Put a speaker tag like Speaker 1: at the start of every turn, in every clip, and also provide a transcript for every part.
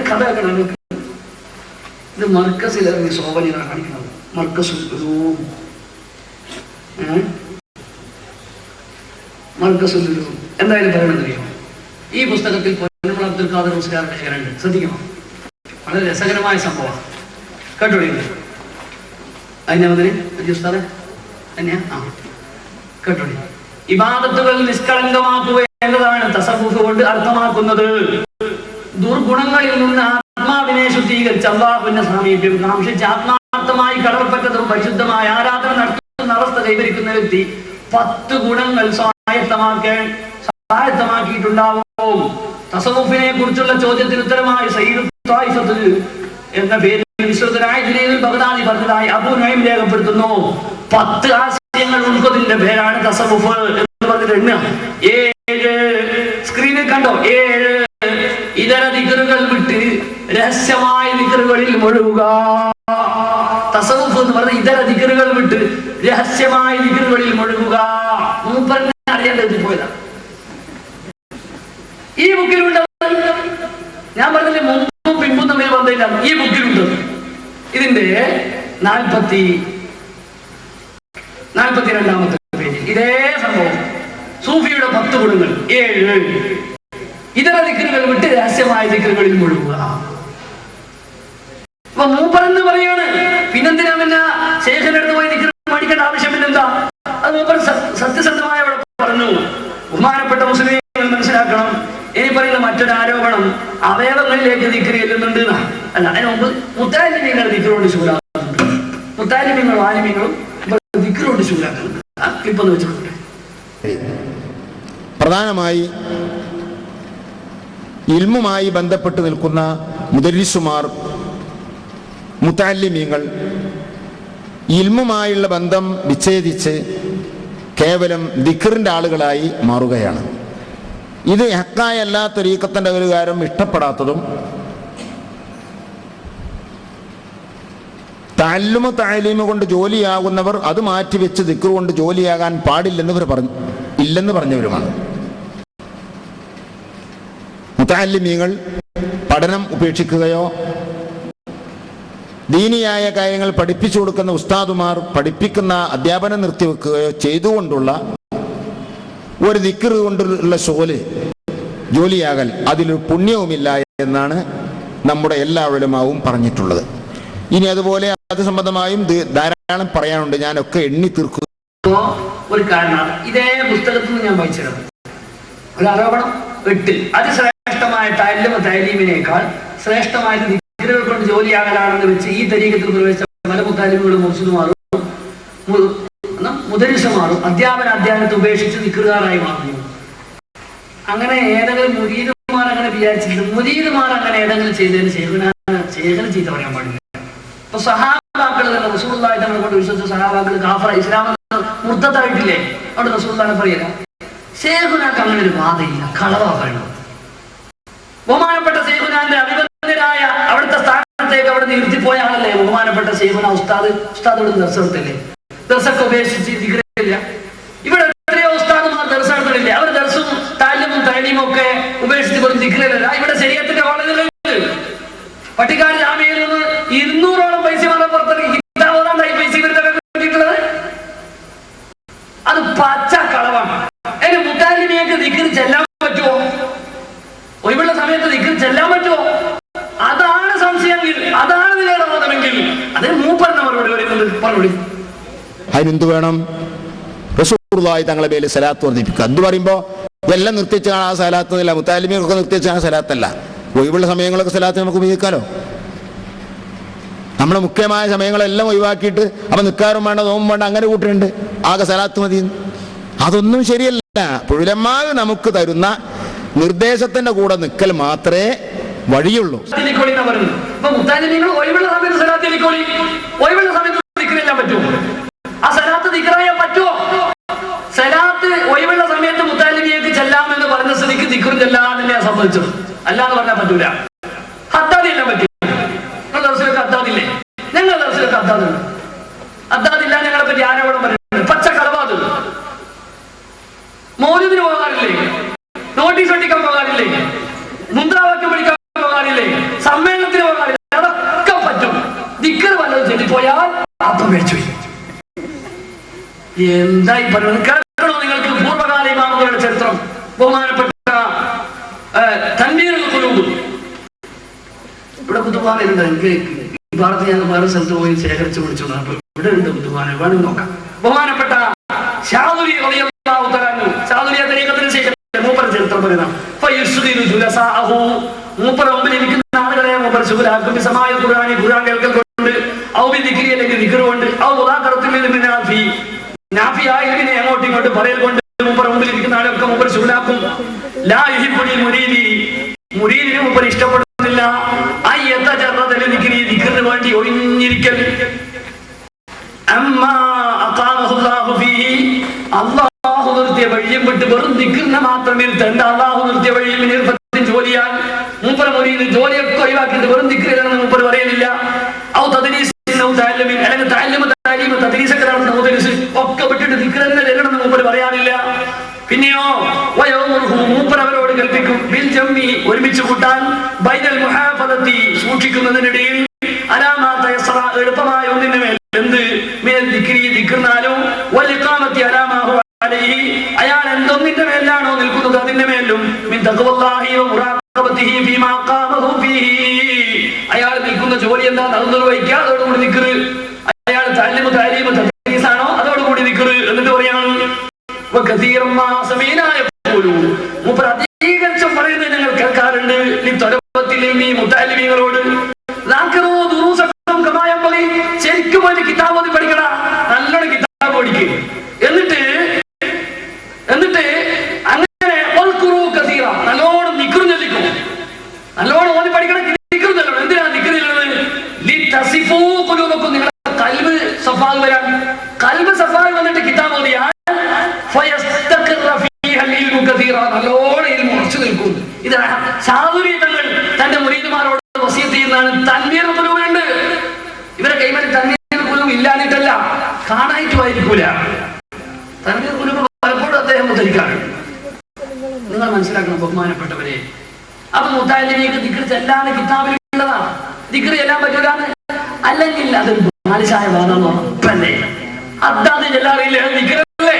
Speaker 1: കഥ നിങ്ങൾക്ക് ഇത് മർക്കസിലിറങ്ങി ശോഭനയാണ് കാണിക്കുന്നത്. മർക്കസുൽ ഉലൂം എന്തായാലും പറയണമെന്നറിയോ? ഈ പുസ്തകത്തിൽ പൊന്നമ്മൾ അബ്ദുൽ ഖാദർ മുസ്ലിയാരുടെ ഷെയറുണ്ട്, ശ്രദ്ധിക്കണം. വളരെ രസകരമായ സംഭവം കേട്ടോളി. അതിനെ ഉസ്താദെ തന്നെയാ കേട്ടോളി. ഇബാദത്തുകൾ നിഷ്കളങ്കമാക്കുക എന്നതാണ് തസവ്വുഫ് കൊണ്ട് അർത്ഥമാക്കുന്നത്. ദുർഗുണങ്ങളിൽ നിന്ന് ആത്മാവിനെ ശുദ്ധീകരിച്ച് അല്ലാഹുവിന്റെ സാമീപ്യം കാംക്ഷിച്ച് ആത്മാർത്ഥമായി കടൽപ്പറ്റതും പരിശുദ്ധമായ ആരാധന നടത്തുന്ന അവസ്ഥ കൈവരിക്കുന്ന വ്യക്തി 10 ഗുണങ്ങൾ സ്വായത്തമാക്കിയിട്ടുണ്ടാവും. തസവ്വുഫിനെ കുറിച്ചുള്ള ചോദ്യത്തിന് ഉത്തരമായി സയ്യിദ് ത്വായിഫത്ത് എന്ന പേരിൽ വിശുദ്ധനായ ജുനൈദുൽ ബഗ്ദാദി പറഞ്ഞതായി അബൂ നുഐം രേഖപ്പെടുത്തുന്നു. 10 ആശയങ്ങൾ ഉൾക്കൊള്ളുന്നതിന്റെ പേരാണ് തസവ്വുഫ് എന്ന് പറഞ്ഞിട്ട് 7 സ്ക്രീനിൽ കണ്ടോ? 7 ഇതര ദിക്റുകൾ വിട്ട് രഹസ്യമായ ദിക്റുകളിൽ മുഴുകുക. തസവ്വുഫ് എന്ന് പറഞ്ഞ ഇതര ദിക്റുകൾ വിട്ട് രഹസ്യമായ ദിക്റുകളിൽ മുഴുകുക. മൂപ്പറിനെ അറിയേണ്ടത് പോയതാ. ഈ ബുക്കിലുണ്ട്. ഞാൻ പറഞ്ഞില്ലേ മുമ്പും പിമ്പും തമ്മിൽ ബന്ധമില്ല. ഈ ബുക്കിലുണ്ട്. ഇതിന്റെ 42-ാമത്തെ പേജിൽ ഇതേ സംഭവം. സൂഫിയുടെ 10 ഗുണങ്ങൾ 7 ഇതര ദിക്റുകൾ വിട്ട് രഹസ്യമായ ദിക്റുകളിൽ മുഴുകുക. അപ്പൊ മൂപ്പറെന്ന് പറയാണ്. പിന്നെന്തിനാ പിന്നെ ശേഖരന്റെ അടുത്ത് പോയി ദിക്ർ പഠിക്കേണ്ട ആവശ്യം പിന്നെന്താ? അത് മൂപ്പർ സത്യസന്ധമായ അവിടെ പറഞ്ഞു. ബഹുമാനപ്പെട്ട മുസ്ലിം മനസ്സിലാക്കണം. ഇനി പറയുന്ന മറ്റൊരു ആരോപണം അവയവങ്ങളിലേക്ക് ദിക്ർ ചെല്ലുന്നുണ്ട്. അല്ല, അതിന് മുമ്പ് മുത്താലിമീങ്ങൾ ദിക്റുകൊണ്ട് ശൂലാക്കുന്നുണ്ട്. മുത്താലിമീങ്ങളും ആലിമീങ്ങളും ദിക്റുകൊണ്ട് ശൂലാക്കുന്നുണ്ട്. ആ ക്ലിപ്പൊന്ന് വെച്ചിട്ടുണ്ട്.
Speaker 2: പ്രധാനമായി ഇൽമുമായി ബന്ധപ്പെട്ട് നിൽക്കുന്ന മുദരിസുമാർ, മുതഅല്ലിമീങ്ങൾ ഇൽമുമായുള്ള ബന്ധം വിച്ഛേദിച്ച് കേവലം ദിക്റിന്റെ ആളുകളായി മാറുകയാണ്. ഇത് ഹക്കായ എല്ലാ തരീഖത്തിന്റെ ഒരു കാര്യം ഇഷ്ടപ്പെടാത്തതും തഅല്ലുമു തഅലീമു കൊണ്ട് ജോലിയാകുന്നവർ അത് മാറ്റിവെച്ച് ദിക്ർ കൊണ്ട് ജോലിയാകാൻ ഇല്ലെന്ന് പറഞ്ഞവരുമാണ്. മുതഅല്ലിമീങ്ങൾ പഠനം ഉപേക്ഷിക്കുകയോ ദീനിയായ കാര്യങ്ങൾ പഠിപ്പിച്ചു കൊടുക്കുന്ന ഉസ്താദുമാർ പഠിപ്പിക്കുന്ന അധ്യാപനം നിർത്തിവെക്കുകയോ ചെയ്തുകൊണ്ടുള്ള ഒരു ദിക്ർ കൊണ്ടുള്ള ജോലിയാകൽ അതിലൊരു പുണ്യവുമില്ല എന്നാണ് നമ്മുടെ എല്ലാ ഉലമാവും പറഞ്ഞിട്ടുള്ളത്. ഇനി അതുപോലെ അത് സംബന്ധമായും ധാരാളം പറയാനുണ്ട്. ഞാനൊക്കെ എണ്ണി തീർക്കുക.
Speaker 1: ഒരു കാരണം ഇതേ പുസ്തകത്തിൽ ഞാൻ വായിച്ചിരുന്നു. ഒരു ആരോപണം 8 അതിശ്രേഷ്ഠമായ തഅലീമിനേക്കാൾ ശ്രേഷ്ഠമായ ദിക്റുകൾ കൊണ്ട് ജോലിയാകലാണെന്ന് വെച്ച് ഈ തരീഖത്തിൽ പ്രവേശിച്ച പല മുതഅല്ലിമുകളും മുർശിദുമാരും മുദരിസുമാരും അധ്യാപനത്തെ ഉപേക്ഷിച്ച് ദിക്റുകാരായി മാറുന്നു. അങ്ങനെ ഏതെങ്കിലും മുരീദുമാർ അങ്ങനെ വിചാരിച്ചിട്ട് മുരീദുമാർ അങ്ങനെ ഏതെങ്കിലും ചെയ്തതിന് ശേഖരം ചീത്ത പറയാൻ പാടില്ല. അപ്പൊ സഹാബാക്കൾ തന്നെ റസൂലുള്ളാഹി തങ്ങളെ കൊണ്ട് വിശ്വസിച്ച സഹാബാക്കൾ കാഫറ ഇസ്ലാമിൽ മുർത്തത്തായിട്ടില്ലേ? അവിടെ റസൂലുള്ളാഹിനെ പറയില്ല. ശേഖുനാക്ക് അങ്ങനെ ഒരു വാദയില്ല, കളവാ പറയുന്നത്. ബഹുമാനപ്പെട്ട ശൈഖുനാന്റെ അഭിബന്ധരായ അവിടുത്തെ സ്ഥാനത്തേക്ക് അവിടെ നിർത്തിപ്പോയ ആളല്ലേ ബഹുമാനപ്പെട്ട ശൈഖുന ഉസ്താദോട് ദർശനത്തില്ലേ? ദർശൊക്കെ ഉപേക്ഷിച്ച് ദിക്റില്ല. ഇവിടെ എത്രയോ ഉസ്താദുമാർ ദർശനത്തിലില്ല. അവർ ദർശും തഅല്ലുമും തഅലീമും ഒക്കെ ഉപേക്ഷിച്ച് പോലും ദിക്റില്ല. ഇവിടെ ശരീഅത്തിന്റെ കോളേജിലുണ്ട്. പട്ടിക്കാട് ജാമിയയിൽ നിന്ന് 200ഓളം പൈസ പുറത്തിറങ്ങി കിതാബോടാണ്ടായി പൈസ ഇവരുടെ കിട്ടിയിട്ടുള്ളത്. അത് പച്ച കളവാണ്. അതിന് മുതഅല്ലിമിയക്ക് ദിക്ർ ചെല്ലാൻ പറ്റുമോ? ഒഴിവുള്ള സമയത്ത് ദിക്ർ ചെല്ലാൻ പറ്റുമോ? അതാണ് സംശയമെങ്കിൽ, അതാണ് നിങ്ങളുടെ വാദമെങ്കിൽ അതിന് മൂപ്പറിന് മറുപടി.
Speaker 2: അതിനെന്ത് വേണം? റസൂലുള്ളാഹി തങ്ങളെ മേലെ സലാത്ത് വർദ്ധിപ്പിക്കുക. എന്ത് പറയുമ്പോ എല്ലാം നിർത്തിച്ചാണ് ആ സലാത്തല്ല, മുതഅല്ലിമിയൊക്കെ നിർത്തിച്ചാണ് സലാത്തല്ല. ഒഴിവുള്ള സമയങ്ങളൊക്കെ സലാത്ത് നമുക്ക് ഉപയോഗിക്കാലോ. നമ്മുടെ മുഖ്യമായ സമയങ്ങളെല്ലാം ഒഴിവാക്കിയിട്ട് അപ്പൊ നിൽക്കാറും വേണ്ട, നോമ്പും വേണ്ട, അങ്ങനെ കൂട്ടുന്നുണ്ട്. ആകെ സലാത്ത് മതി. അതൊന്നും ശരിയല്ല. ഉലമാവ് നമുക്ക് തരുന്ന നിർദ്ദേശത്തിന്റെ കൂടെ നിൽക്കൽ മാത്രമേ വഴിയുള്ളൂ.
Speaker 1: ഒഴിവുള്ള സമയത്ത് മുത്തഅല്ലിമിയക്ക് ചെല്ലാമെന്ന് പറഞ്ഞ സ്ഥിതിക്ക് ദിക്ർ ചെല്ലാതെ സംബന്ധിച്ചു അല്ലാന്ന് പറഞ്ഞാൽ പറ്റൂല. ഹദ്ദാദില്ല പറ്റൂല. നിങ്ങൾ ദർസിലൊക്കെ ഹദ്ദാദില്ലേ? ഞങ്ങൾ ദർസിലൊക്കെ ഹദ്ദാദുണ്ട്. ഹദ്ദാദില്ല ഞങ്ങളെ പറ്റി ആരോപണം പറയുന്നത് പച്ച കളവാത്. മൗലിദിന് പോകാറില്ലേ? നോട്ടീസ് ഒട്ടിക്കാൻ പോകാറില്ലേ? മുദ്രാവാക്യം വിളിക്കാൻ പോകാറില്ലേ? സമ്മേളനത്തിന് പോകാറില്ല, അതൊക്കെ പറ്റും. ദിക്ർ വല്ലതും ചൊല്ലിപ്പോയാൽ അപ്പം മേടിച്ചു. എന്തായി പറയുന്നത് കേൾക്കണോ നിങ്ങൾക്ക്? പൂർവ്വകാല ഇമാമുകളുടെ ചരിത്രം. ബഹുമാനപ്പെട്ട തൻവീറുൽ ഖുലൂബ് ഇവിടെ കുത്തുബാനുണ്ട്. എനിക്ക് ഈ ഭാഗത്ത് ഞാൻ വേറെ സ്ഥലത്ത് പോയി ശേഖരിച്ച് വിളിച്ചു. അപ്പൊ ഇവിടെ ഉണ്ട് കുത്തുബാന, വേണമെങ്കിൽ നോക്കാം. ബഹുമാനപ്പെട്ട ശാദുലി റളിയല്ലാഹു തആല അൻഹു, ശാദുലിയ തരീഖത്തിന് ശേഷം മൂപ്പർ ചരിത്രം പറയുന്ന ഫയസ്ദിലു ജുലസാഹു, മൂപ്പർ മുമ്പിൽ ഇരിക്കുന്ന ആളുകളെ മൂപ്പർ ശുഗലാക്കും. സമായ ഖുർആനി, ഖുർആൻ കേൾക്കൽ കൊണ്ട്, ഔ ബി ദിക്രി, അല്ലെങ്കിൽ ദിക്ർ കൊണ്ട്, ഔ മുദാഖറത്തിൽ മിൻ നാഫി, നാഫിയായ ഇതിനെ അങ്ങോട്ടും ഇങ്ങോട്ടും പറയൽ കൊണ്ട് മൂപ്പർ മുമ്പിൽ ഇരിക്കുന്ന ആളൊക്കെ മൂപ്പർ ശുഗലാക്കും. ലാ യുഹിബ്ബുൽ മുരീദി, മുരീദിനെ മൂപ്പർ ഇഷ്ടപ്പെടുന്നില്ല. അയ്യതജറദ ദിക്രി, ദിക്റിന് വേണ്ടി ഒഴിഞ്ഞിരിക്കൽ. അമ്മാ അഖാമഹുല്ലാഹു ഫീഹി, അല്ലാഹു നിർത്തിയ വഴിയും വിട്ട് വെറും ദിക്റിനെ മാത്രം ഇരുത്തേണ്ട. അല്ലാഹു നിർത്തിയ വഴിയിൽ നിർഫത്തിൻ ജോലിയാൽ മൂപ്പർ മുരീദ് ജോലിയൊക്കെ ഒഴിവാക്കിയിട്ട് വെറും ദിക്റിലാണെന്ന് മൂപ്പർ പറയുന്നില്ല. ഔ തദ്രീസിൻ ഔ തഅല്ലുമിൻ, അല്ലെങ്കിൽ തഅല്ലുമ തഅലീമ തദ്രീസൊക്കെ നടത്തുന്ന മുദരിസ് ഒക്കെ വിട്ടിട്ട് ദിക്ർ തന്നെ ചെല്ലണമെന്ന് മൂപ്പർ പറയാനില്ല. പിന്നെയോ വയൗമുഹു, മൂപ്പർ അവരോട് കൽപ്പിക്കും ബിൽ ജമ്മി, ഒരുമിച്ച് കൂട്ടാൻ, ബൈനൽ മുഹാഫദത്തി, സൂക്ഷിക്കുന്നതിനിടയിൽ, അലാമാ തയസ്സറ, എളുപ്പമായ ഒന്നിന്റെ മേൽ, എന്ത് മിനൽ ദിക്രി, ദിക്റിനാലും, വൽ ഇഖാമത്തി അലാമാ ഹുവ അലൈഹി, അയാൾ എന്തൊന്നിന്റെ മേലാണോ നിൽക്കുന്നത് അതിന്റെ മേലും, മിൻ തഖ്വല്ലാഹി വ മുറാഖബത്തിഹി ഫീമാ ഖാമഹു ഫീഹി, അയാൾ നിൽക്കുന്ന ജോലി എന്താണെന്ന് അത് നിർവഹിക്കുക, അതോടുകൂടി ദിക്ർ. അയാൾ തഅല്ലുമ തഅലീമ തദ്രീസാണോ, അതോടുകൂടി ദിക്ർ. എന്നിട്ട് പറയാണ് വകതീറൻ മാ സമീനാ യഖൂലു, മൂപ്പർ അധികം പറയുന്നത് ഞങ്ങൾ കേൾക്കാറുണ്ട്. ലിതറബത്തിലിൽമി, മുതഅല്ലിമീങ്ങളോട്, ലാഖറൂ ദുറൂസക്കും കമാ യംബഗി, ശരിക്കും ഒരു കിതാബ് ഓതി പഠിക്കടാ, നല്ലോണം കിതാബ് പഠിക്കുക. എന്നിട്ട് അങ്ങനെ വൽഖുറൂ കസീറ, നല്ലോണം ദിക്ർ ചൊല്ലിക്കും, നല്ലോണം ഓതി പഠിക്കണം, ദിക്ർ ചൊല്ലണം. എന്തിനാ ദിക്ർ ചൊല്ലുന്നത്? ലിതസിഫൂ ഖുലൂബക്കും, നിങ്ങളുടെ ഖൽബ് സഫാ വരാൻ. ഖൽബ് സഫാ വന്നിട്ട് കിതാബ് ഓതിയാൽ ഫയസ്തഖിറ ഫീഹൽ ഇൽമു കസീറ, നല്ലോണം ഇൽമു ഉറച്ചു നിൽക്കും. ഇത് ശാദുലി തങ്ങൾ തന്റെ മുരീദുമാരോട് വസിയത്ത് ചെയ്യുന്നതാണ്. തൻവീറുൽ ഖുലൂബുണ്ട്. ഇവരെ കൈമൽ തൻവീറുൽ ഖുലൂബ് ഇല്ലാഞ്ഞിട്ടല്ല, കാണായിട്ട് വായിരിക്കൂല. തൻവീറുൽ ഖുലൂബ് പലപ്പോഴും അദ്ദേഹം ഉദ്ധരിക്കാറുണ്ട്. നിങ്ങൾ മനസ്സിലാക്കണം ബഹുമാനപ്പെട്ടവരെ. അപ്പൊ മുതഅല്ലിമീക്ക് ദിക്ർ ചെല്ലാൻ കിതാബിലുള്ളതാണ്. ദിക്ർ ചെല്ലാൻ പറ്റൂലാന്ന് അല്ലെങ്കിൽ അത് ബാലിശായ വാദം ഉറപ്പല്ലേ. അദ്ദാദ് ചെല്ലാറില്ലേ, ദിക്റല്ലേ,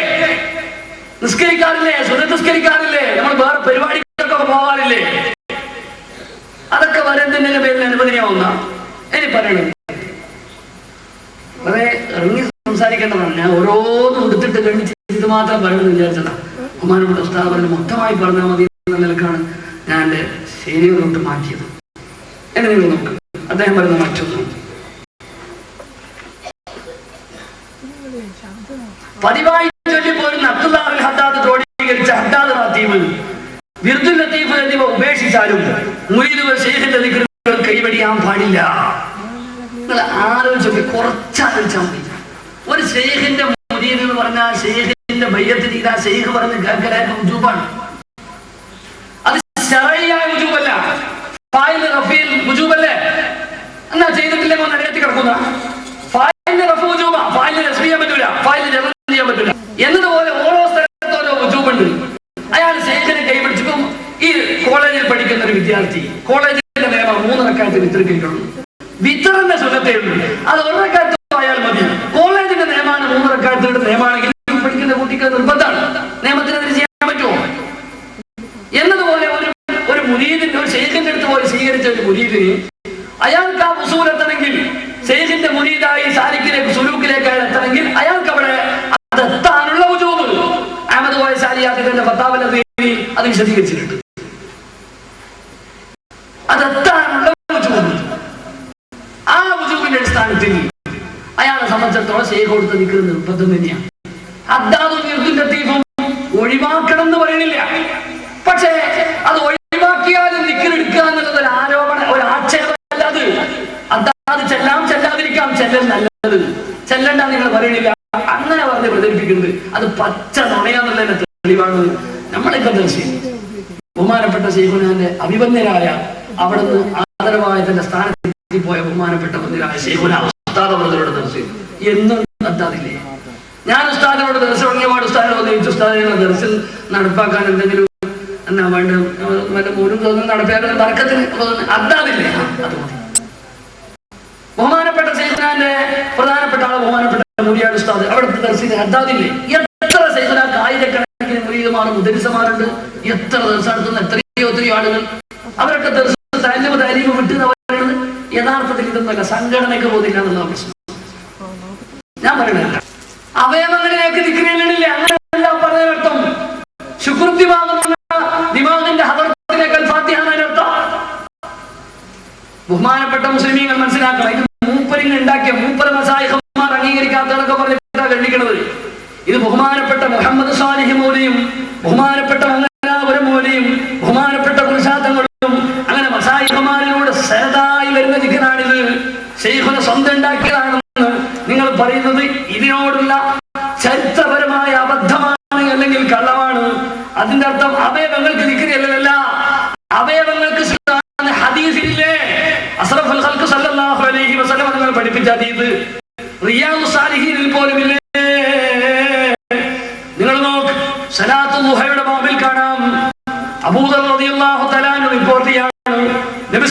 Speaker 1: നിസ്കരിക്കാറില്ലേ, സുന്നത്ത് നിസ്കരിക്കാറില്ലേ, നമ്മൾ വേറെ പരിപാടിക്കൊക്കെ പോകാറില്ലേ, അതൊക്കെ വരേണ്ടതിന്റെ പേരിൽ അനുവദനീയാവുന്ന. ഇനി പറയണേ വളരെ ഇറങ്ങി സംസാരിക്കേണ്ടതാണ്. ഞാൻ ഓരോന്നും എടുത്തിട്ട് കഴിഞ്ഞിട്ട് ഇത് മാത്രം പറയണമെന്ന് വിചാരിച്ചതാണ്. ബഹുമാനപ്പെട്ട ഉസ്താദ് പറഞ്ഞു മൊത്തമായി പറഞ്ഞാൽ മതി എന്ന നിലക്കാണ് ഞാൻ എൻ്റെ ശരിയോട്ട് മാറ്റിയത്. എന്നെ നിങ്ങൾ നോക്ക്, അദ്ദേഹം പറയുന്ന മറ്റൊന്നും പതിവായി ചൊല്ലിപ്പോരുന്ന അബ്ദുല്ലാഹുൽ ഹദ്ദാദ് ക്രോഡീകരിച്ച ഹദ്ദാദ് റാത്തീബ്, വിർദുൽ ലത്തീഫ് എന്നിവ ഉപേക്ഷിച്ചാലും മുരീദുകൾ ശൈഖിന്റെ ദിക്റുകൾ കൈവടിയാൻ പാടില്ല. നിങ്ങൾ ആലോചിച്ചൊക്കെ കുറച്ചാലോചിച്ചാൽ മതി. ഒരു ശൈഖിന്റെ മുരീദ് എന്ന് പറഞ്ഞാൽ ശൈഖിന്റെ ബയ്യത്ത് ചെയ്താൽ ശൈഖ് പറഞ്ഞ് കേൾക്കലായിട്ട് വുജൂബാണ്. അത് ശറഈയായ വുജൂബല്ല, ഫായിൽ റഫീൽ വുജൂബല്ലേ. എന്നാ ചെയ്തിട്ടില്ലെങ്കിൽ ഒന്ന് അടിയത്തി കിടക്കുന്ന ഫായിലിന്റെ റഫ് വുജൂബ, ഫായിലിന് റഫ് ചെയ്യാൻ പറ്റൂല, ഫായിലിന് ജറ ചെയ്യാൻ പറ്റൂല. എന്നതുപോലെ ഓരോ സ്ഥലത്തും ഓരോ വുജൂബുണ്ട്. അയാൾ ശൈഖിനെ കൈപിടിച്ചപ്പം ഈ കോളേജിൽ പഠിക്കുന്ന ഒരു വിദ്യാർത്ഥി, കോളേജിന്റെ നിയമം 3 റക്അത്ത് വിത്രിക്കുള്ളൂ, വിത്തറിന്റെ സുന്നത്തേ ഉള്ളൂ, അത് 1 റക്അത്ത് ആയാൽ മതി. കോളേജിന്റെ നിയമാണ് 3 റക്അത്ത് നിയമാണെങ്കിൽ പഠിക്കുന്ന കുട്ടിക്ക് നിർബന്ധമാണ്. നിയമത്തിനെതിരെ ചെയ്യാൻ പറ്റുമോ? എന്നതുപോലെ ഒരു മുരീദിന്റെ, ഒരു ശൈഖിന്റെ അടുത്ത് പോയി സ്വീകരിച്ച ഒരു മുരീദിന് അയാൾക്ക് ആ ഉസൂൽ എത്തണമെങ്കിൽ, ശൈഖിന്റെ മുരീദായി സാലിക്കിലേക്ക് സുലൂക്കിലേക്ക് അയാൾ എത്തണമെങ്കിൽ അയാൾക്ക് അവിടെ അതെത്താനുള്ള വുജൂബ് അഹ്മദ് വൈസ് അലിയാത്തിന്റെ ഫത്താവൽ അത് വിശദീകരിച്ചിട്ടുണ്ട്. അതെത്താനുള്ള വുജൂബ്, ആ വുജൂബിന്റെ അടിസ്ഥാനത്തിൽ അയാളെ സംബന്ധിച്ചിടത്തോളം ശൈഖ് കൊടുത്ത ദിക്ർ നിർബന്ധം തന്നെയാണ്. ഹദ്ദാദും വിർദുൽ ലത്തീഫും ഒഴിവാക്കണം എന്ന് പറയുന്നില്ല. പക്ഷേ അത് ഒഴിവാക്കിയാലും ദിക്ർ എടുക്കുക എന്നുള്ളത് ഒരു ആരോപണം, ഒരു ആക്ഷേപമല്ല. അത് ചെല്ലാതിരിക്കാം, ചെല്ലൽ നല്ലത്, ചെല്ലണ്ട നിങ്ങൾ പറയണില്ല, അങ്ങനെ പറഞ്ഞ് പ്രചരിപ്പിക്കുന്നത് അത് പച്ച നുണയാന്നുള്ളതിന്റെ തെളിവാണ് നമ്മളിപ്പോ ദർശിക്കുന്നത്. ബഹുമാനപ്പെട്ട ശൈഖുനാന്റെ അഭിവന്യരായ അവിടുന്ന് ആദരവായ തന്റെ സ്ഥാനത്തെത്തി പോയ ബഹുമാനപ്പെട്ട വന്യരായ ശൈഖുന ഉസ്താദ് അവരോട് ദർശിക്കും. എന്നും അതാതില്ലേ. ഞാൻ ഉസ്താദിനോട് ദർശനം തുടങ്ങിയപാട് ഉസ്താദിനോട് ഉസ്താദിനെ ദർശനം നടപ്പാക്കാൻ എന്തെങ്കിലും എന്നാ വേണ്ട മറ്റേ ഒരു തോന്നുന്നു നടപ്പിലാക്കുന്ന തർക്കത്തിന് അദ്ദാദില്ലേ അത് മതി. ബഹുമാനപ്പെട്ട സൈഖുനാന്റെ പ്രധാനപ്പെട്ട ആള് ബഹുമാനപ്പെട്ട മുരിയാട് ഉസ്താദ് അവിടുത്തെ ദർശിന് അദ്ദാദില്ലേ. എത്ര സൈഖുനാക്ക് ആയിരക്കണക്കിന് മുരീദുമാർ മുദരിസമാരുണ്ട്. എത്ര ദർശനം നടത്തുന്ന എത്രയോ ആളുകൾ അവരൊക്കെ താലീമ് വിട്ട് പറയുന്നത് യഥാർത്ഥത്തിൽ ഇതൊന്നുമല്ല, സംഘടനയ്ക്ക് പോകുന്നില്ല എന്നുള്ള പ്രശ്നം. ഞാൻ പറയണല്ല അവയവങ്ങളിലേക്ക് ദിക്റില്ല, അങ്ങനെയല്ല പറഞ്ഞതിനർത്ഥം. ശുക്ർ ദിമാഗിന്റെ ഹദറത്തിനേക്കാൾ ഫാത്തിഹ എന്നതിനർത്ഥം. ബഹുമാനപ്പെട്ട മുസ്ലിമീങ്ങൾ മനസ്സിലാക്കണം, ഇത് മൂപ്പരിങ്ങൾ ഉണ്ടാക്കിയ മൂപ്പര മസായിഖന്മാർ അംഗീകരിക്കാത്തതൊക്കെ പറഞ്ഞിട്ടാ ഖണ്ഡിക്കണത്. ഇത് ബഹുമാനപ്പെട്ട മുഹമ്മദ് സാലിഹ് മൗലിയും ബഹുമാനപ്പെട്ട മംഗലാപുരം മൗലിയും ബഹുമാനപ്പെട്ട കുൽശാത്തങ്ങളും അങ്ങനെ മസായിഖന്മാരിലൂടെ സരതായി വരുന്ന ദിക്റാണിത്. ശൈഖുന സ്വന്തം ഉണ്ടാക്കിയതാണെന്ന് നിങ്ങൾ പറയുന്നത് ഇതിനോടുള്ള ചരിത്രപരമായ അബദ്ധമാണ്, അല്ലെങ്കിൽ കള്ളമാണ്. അതിന്റെ അർത്ഥം അവയവങ്ങൾക്ക് ദിക്റല്ല, അവയവങ്ങൾക്ക് ഹദീസിലെ അസ്റഫുൽ ഖൽഖ് സല്ലല്ലാഹു അലൈഹി വസല്ലം നിങ്ങൾ പഠിപ്പിച്ച ഹദീസ് റിയാദുസ് സാലിഹീനിൽ പോലുമില്ലേ. നിങ്ങൾ നോക്ക്, സലാത്തു ദുഹയുടെ ബാബിൽ കാണാം, അബൂദർ റളിയല്ലാഹു തആല റിപ്പോർട്ട് ചെയ്യാണ്, നബി